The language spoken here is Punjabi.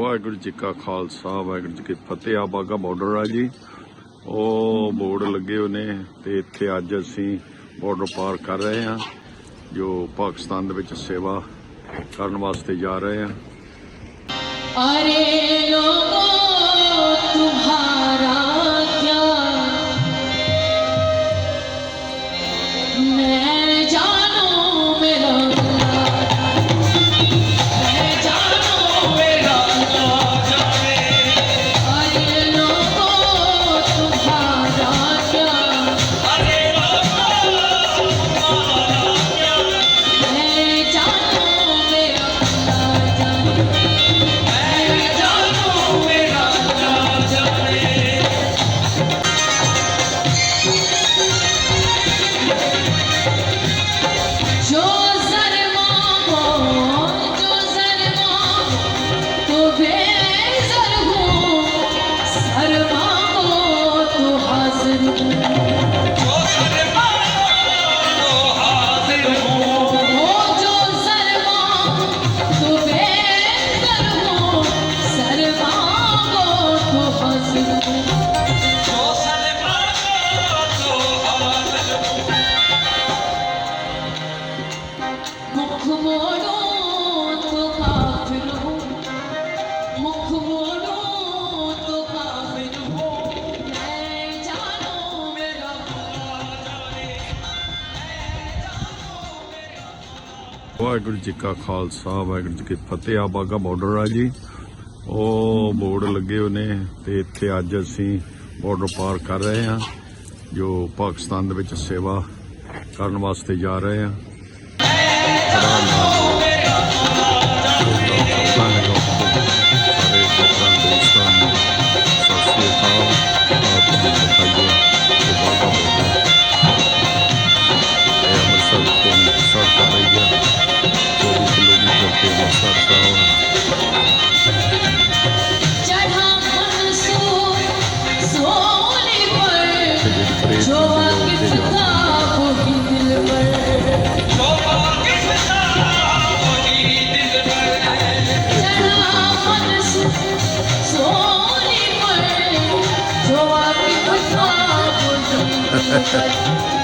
ਵਾਹਿਗੁਰੂ ਜੀ ਕਾ ਖਾਲਸਾ ਵਾਹਿਗੁਰੂ ਜੀ ਕੀ ਫਤਿਹ। ਆ ਬਾਗਾ ਬਾਰਡਰ ਆ ਜੀ, ਉਹ ਬੋਰਡ ਲੱਗੇ ਹੋਏ ਨੇ ਤੇ ਇੱਥੇ ਅੱਜ ਅਸੀਂ ਬਾਰਡਰ ਪਾਰ ਕਰ ਰਹੇ ਹਾਂ, ਜੋ ਪਾਕਿਸਤਾਨ ਦੇ ਵਿੱਚ ਸੇਵਾ ਕਰਨ ਵਾਸਤੇ ਜਾ ਰਹੇ ਹਾਂ। अरे लोगों तुम्हारा क्या, मैं जानू मेरा मैं जानू मेरा जाने। अरे लोगों तुम्हारा क्या, अरे लोगों तुम्हारा क्या, मैं जानू मेरा जाने। ਵਾਹਿਗੁਰੂ ਜੀ ਕਾ ਖਾਲਸਾ ਵਾਹਿਗੁਰੂ ਜੀ ਕੀ ਫਤਿਹ। ਆ ਬਾਗਾ ਬਾਰਡਰ ਆ ਜੀ, ਉਹ ਬੋਰਡ ਲੱਗੇ ਹੋਏ ਨੇ ਤੇ ਇੱਥੇ ਅੱਜ ਅਸੀਂ ਬਾਰਡਰ ਪਾਰ ਕਰ ਰਹੇ ਹਾਂ, ਜੋ ਪਾਕਿਸਤਾਨ ਦੇ ਵਿੱਚ ਸੇਵਾ ਕਰਨ ਵਾਸਤੇ ਜਾ ਰਹੇ ਹਾਂ। Thank you.